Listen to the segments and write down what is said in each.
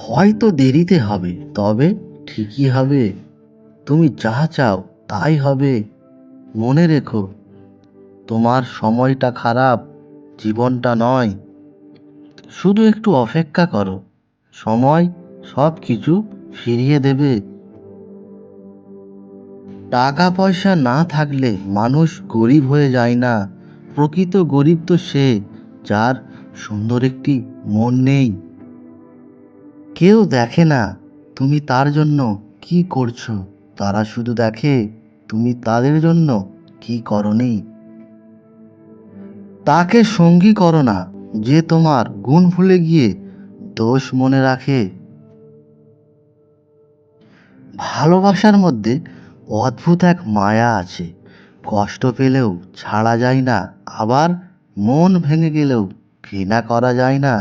হয়তো দেরিতে হবে, তবে ঠিকই হবে। তুমি যা চাও তাই হবে। মনে রেখো, তোমার সময়টা খারাপ, জীবনটা নয়। শুধু একটু অপেক্ষা করো, সময় সব কিছু ফিরিয়ে দেবে। টাকা পয়সা না থাকলে মানুষ গরিব হয়ে যায় না। প্রকৃত গরিব তো সে, যার সুন্দর একটি মন নেই। কেউ দেখে না তুমি তার জন্য কি করছো, তারা শুধু দেখে তুমি তাদের জন্য কি করনি। তাকে সঙ্গী করো না যে তোমার গুণ ভুলে গিয়ে দোষ মনে রাখে। ভালোবাসার মধ্যে অদ্ভুত এক মায়া আছে। কষ্ট পেলেও ছাড়া যায় না, আবার মন ভেঙে গেলেও ঘৃণা করা যায় না।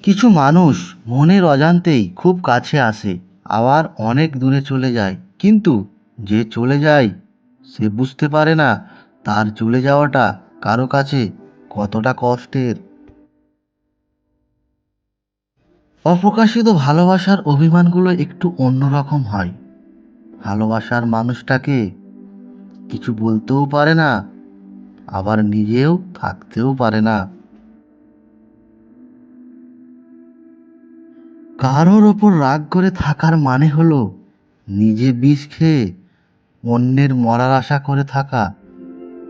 কিছু মানুষ মনের অজান্তেই খুব কাছে আসে, আবার অনেক দূরে চলে যায়। কিন্তু যে চলে যায় সে বুঝতে পারে না তার চলে যাওয়াটা কারো কাছে কতটা কষ্টের। অপ্রকাশিত ভালোবাসার অভিমানগুলো একটু অন্যরকম হয়। ভালোবাসার মানুষটাকে কিছু বলতেও পারে না, আবার নিজেও থাকতেও পারে না। কারোর ওপর রাগ করে থাকার মানে হলো নিজে বিষ খেয়ে অন্যের মরার আশা করে থাকা।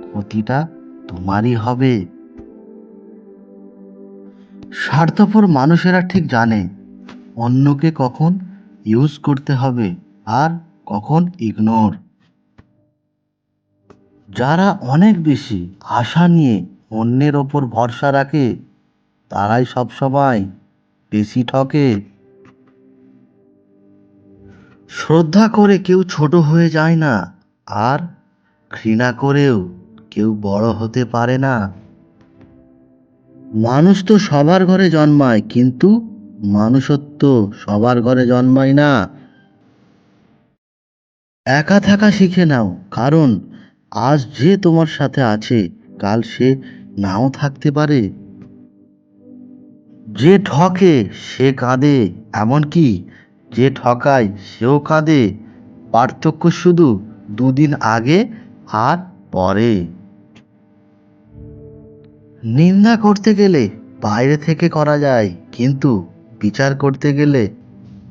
ক্ষতিটা তোমারই হবে। স্বার্থপর মানুষেরা ঠিক জানে অন্যকে কখন ইউজ করতে হবে আর কখন ইগনোর। যারা অনেক বেশি আশা নিয়ে অন্যের ওপর ভরসা রাখে তারাই সবসময় বেশি ঠকে। শ্রদ্ধা করে কেউ ছোট হয়ে যায় না, আর ঘৃণা করেও কেউ বড় হতে পারে না। মানুষ তো সবার ঘরে জন্মায়, কিন্তু মানুষত্ব সবার ঘরে জন্মায় না। একা থাকা শিখে নাও, কারণ আজ যে তোমার সাথে আছে কাল সে নাও থাকতে পারে। যে ঠকে সে কাঁদে, এমনকি যে ঠকায় সেও কাঁদে। পার্থক্য শুধু দুদিন আগে আর পরে। নিন্দা করতে গেলে বাইরে থেকে করা যায়, কিন্তু বিচার করতে গেলে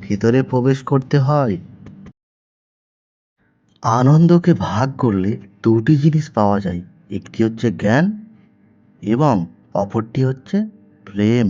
ভিতরে প্রবেশ করতে হয়। আনন্দকে ভাগ করলে দুটি জিনিস পাওয়া যায়, একটি হচ্ছে জ্ঞান এবং অপরটি হচ্ছে প্রেম।